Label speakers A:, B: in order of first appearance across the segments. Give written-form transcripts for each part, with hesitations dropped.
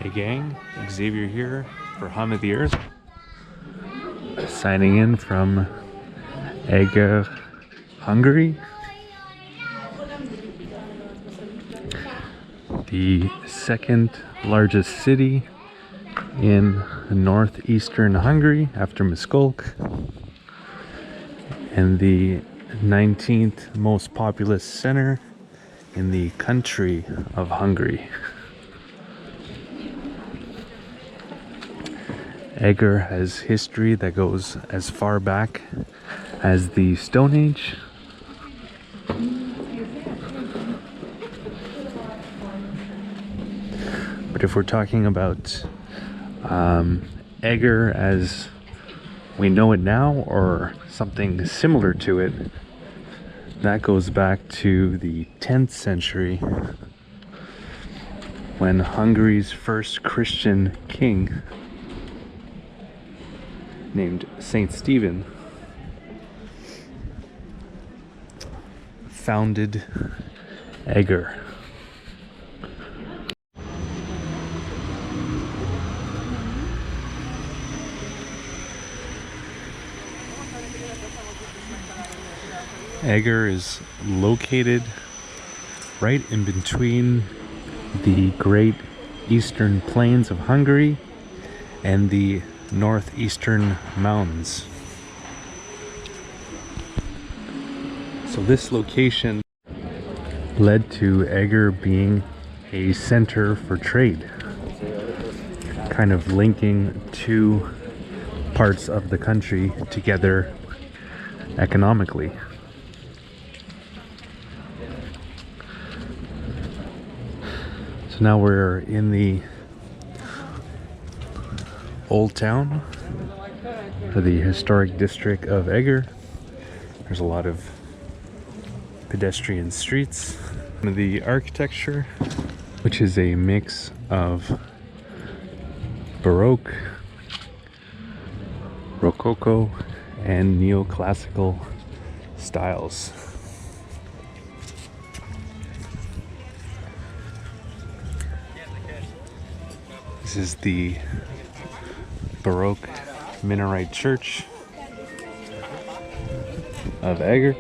A: Hey gang, Xavier here for Hum of the Earth, signing in from Eger, Hungary, the second largest city in northeastern Hungary after Miskolc, and the 19th most populous center in the country of Hungary. Eger has history that goes as far back as the Stone Age. But if we're talking about Eger as we know it now, or something similar to it, that goes back to the 10th century, when Hungary's first Christian king, named Saint Stephen, founded Eger. Eger is located right in between the Great Eastern Plains of Hungary and the northeastern mountains. So this location led to Eger being a center for trade, kind of linking two parts of the country together economically. So now we're in the Old Town, for the historic district of Eger. There's a lot of pedestrian streets. The architecture, which is a mix of Baroque, Rococo, and neoclassical styles. This is the Baroque Minaret Church of Eger.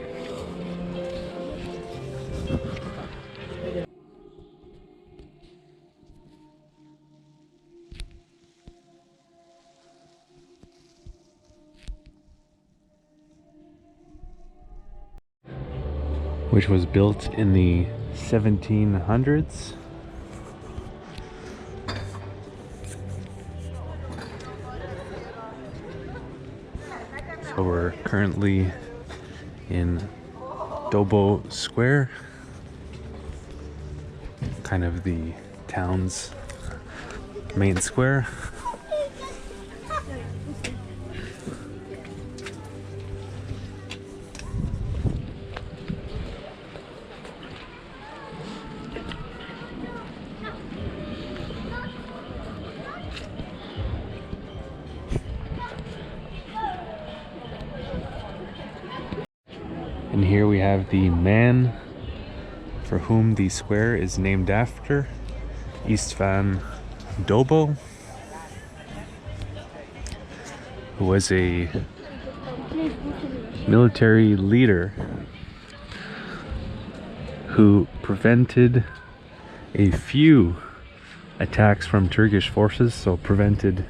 A: Which was built in the 1700s. So we're currently in Dobo Square, kind of the town's main square. And here we have the man for whom the square is named after, Istvan Dobo, who was a military leader who prevented a few attacks from Turkish forces, so prevented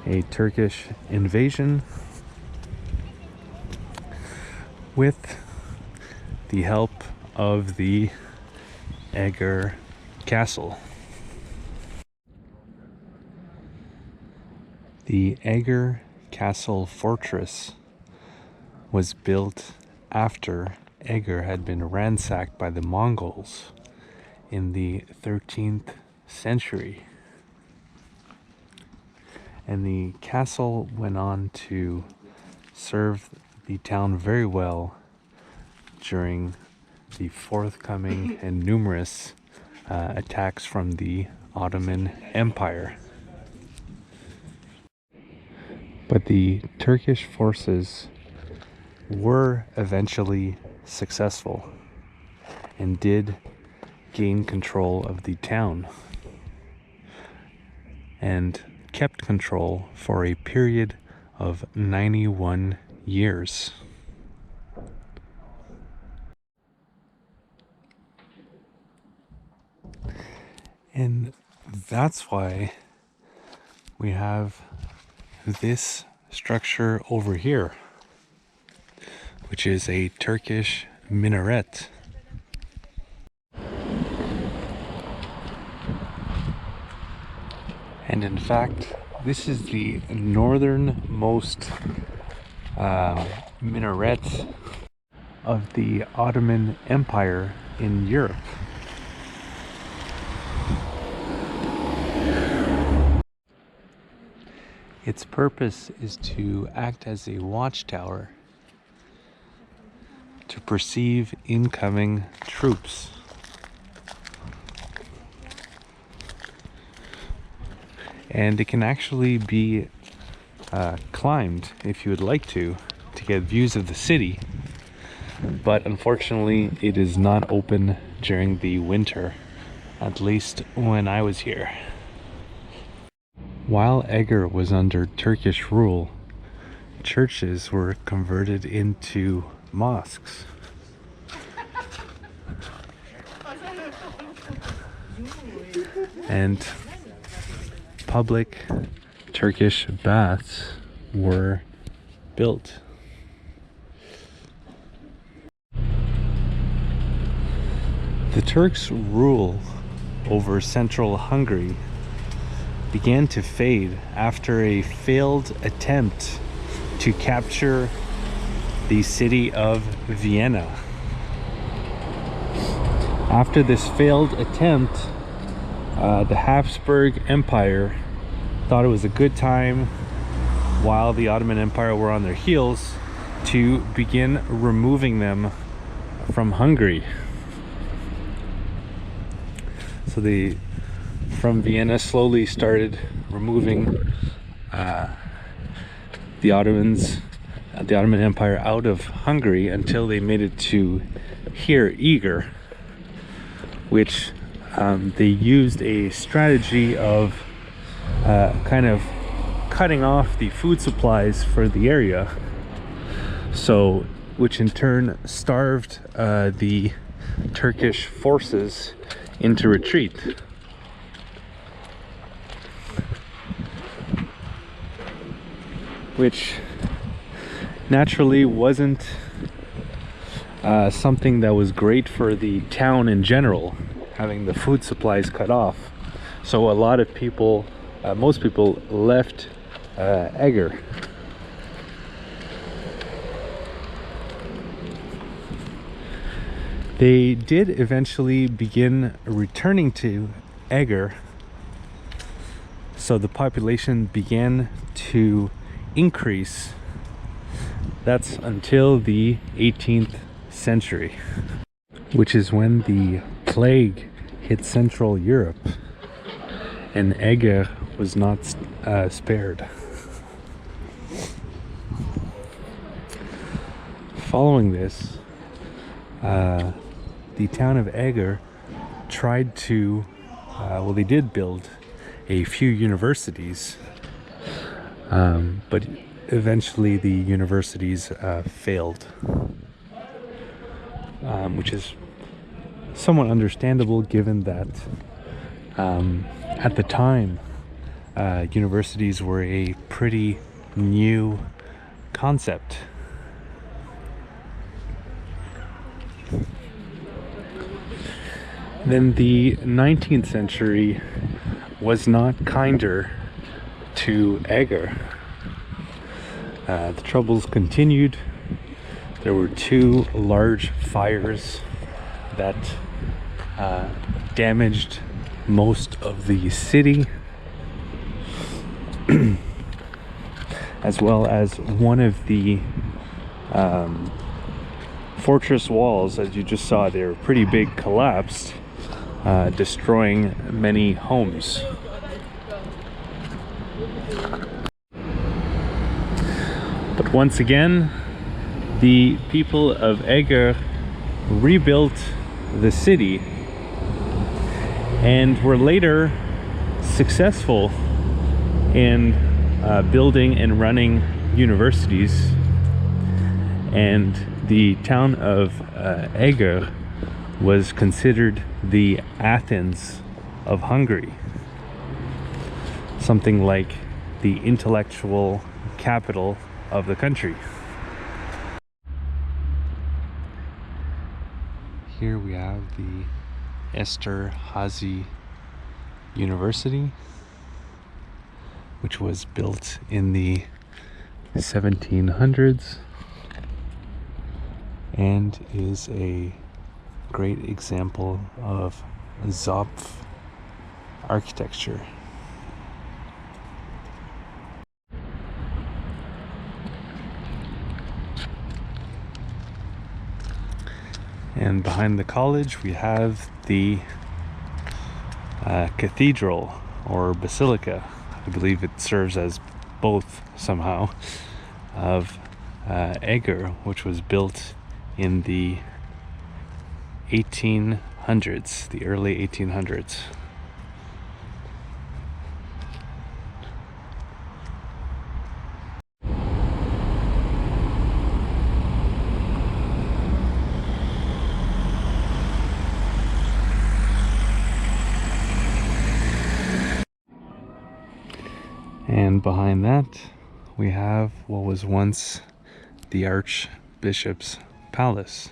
A: a Turkish invasion with the help of the Eger Castle. The Eger Castle fortress was built after Eger had been ransacked by the Mongols in the 13th century. And the castle went on to serve the town very well during the forthcoming and numerous attacks from the Ottoman Empire. But the Turkish forces were eventually successful and did gain control of the town. and kept control for a period of 91 years. And that's why we have this structure over here, which is a Turkish minaret. And in fact, this is the northernmost minaret of the Ottoman Empire in Europe. Its purpose is to act as a watchtower to perceive incoming troops. And it can actually be climbed if you would like to get views of the city, but unfortunately it is not open during the winter, at least when I was here. While Eger was under Turkish rule, churches were converted into mosques. And public Turkish baths were built. The Turks' rule over central Hungary began to fade after a failed attempt to capture the city of Vienna. After this failed attempt, the Habsburg Empire thought it was a good time, while the Ottoman Empire were on their heels, to begin removing them from Hungary. So they, from Vienna, slowly started removing the Ottoman Empire out of Hungary until they made it to here, Eger, which they used a strategy of kind of cutting off the food supplies for the area, so which in turn starved the Turkish forces into retreat. Which naturally wasn't something that was great for the town in general, having the food supplies cut off. So a lot of people, most people left Eger. They did eventually begin returning to Eger, so the population began to increase. That's until the 18th century, which is when the plague hit Central Europe, and Eger was not spared. Following this, the town of Eger tried to, well, they did build a few universities, but eventually the universities failed, which is somewhat understandable given that at the time universities were a pretty new concept. Then the 19th century was not kinder to Eger. The troubles continued. There were two large fires that damaged most of the city, as well as one of the fortress walls, as you just saw, they were pretty big, collapsed, destroying many homes. But once again, the people of Eger rebuilt the city and were later successful in building and running universities, and the town of Eger was considered the Athens of Hungary, something like the intellectual capital of the country. Here we have the Esterhazy University, which was built in the 1700s and is a great example of Zopf architecture. And behind the college we have the cathedral or basilica, I believe it serves as both somehow, of Eger, which was built in the 1800s, the early 1800s. And behind that, we have what was once the Archbishop's palace.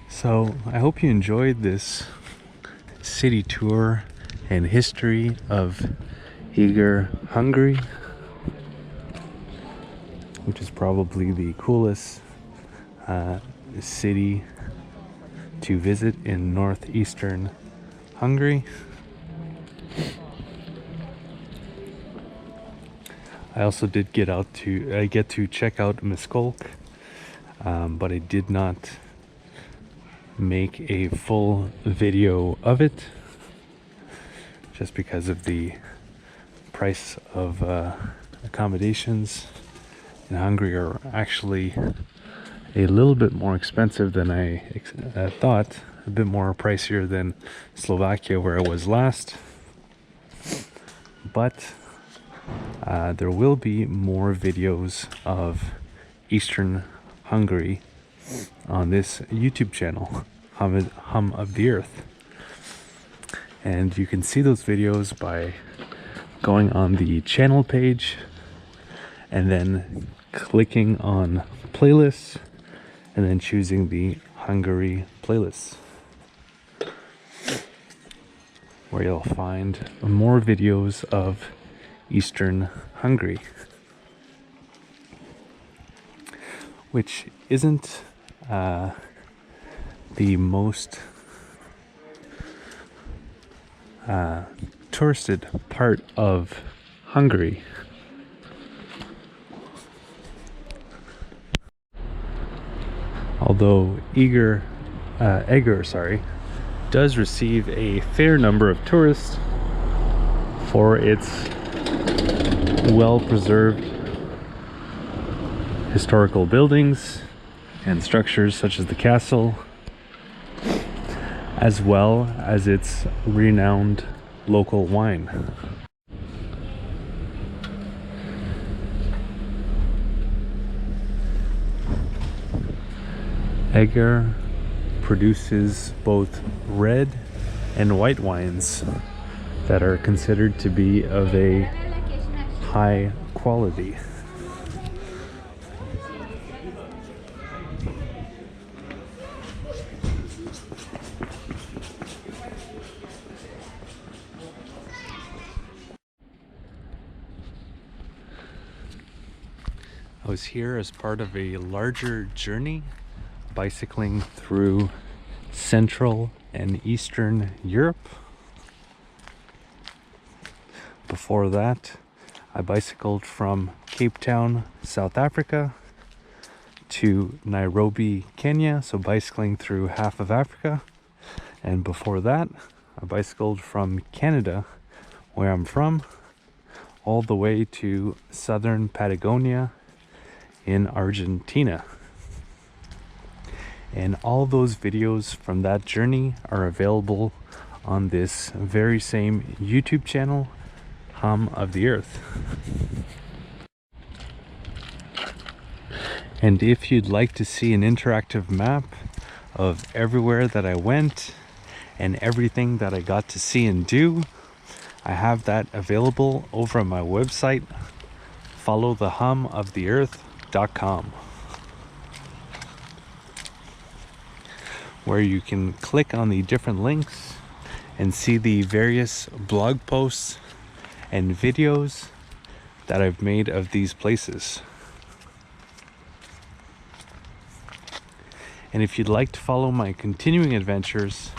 A: So I hope you enjoyed this city tour and history of Eger, Hungary, which is probably the coolest city to visit in northeastern Hungary. I also did get to check out Miskolc, but I did not make a full video of it just because of the price of accommodations in Hungary are actually a little bit more expensive than I thought, a bit more pricier than Slovakia where I was last. But there will be more videos of Eastern Hungary on this YouTube channel, Hum of the Earth. And you can see those videos by going on the channel page and then clicking on playlists and then choosing the Hungary playlist, where you'll find more videos of Eastern Hungary, which isn't the most touristed part of Hungary. Although Eger does receive a fair number of tourists for its well-preserved historical buildings and structures such as the castle, as well as its renowned local wine. Eger produces both red and white wines that are considered to be of a high quality. I was here as part of a larger journey bicycling through Central and Eastern Europe. Before that, I bicycled from Cape Town, South Africa to Nairobi, Kenya, so bicycling through half of Africa. And before that, I bicycled from Canada, where I'm from, all the way to southern Patagonia in Argentina. And all those videos from that journey are available on this very same YouTube channel, Hum of the Earth. And if you'd like to see an interactive map of everywhere that I went and everything that I got to see and do, I have that available over on my website, followthehumoftheearth.com, where you can click on the different links and see the various blog posts and videos that I've made of these places. And if you'd like to follow my continuing adventures,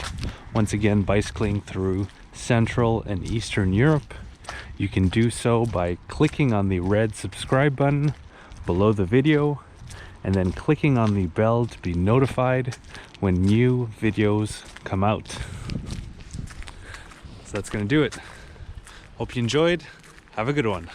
A: once again bicycling through Central and Eastern Europe, you can do so by clicking on the red subscribe button below the video and then clicking on the bell to be notified when new videos come out. So that's going to do it. Hope you enjoyed. Have a good one.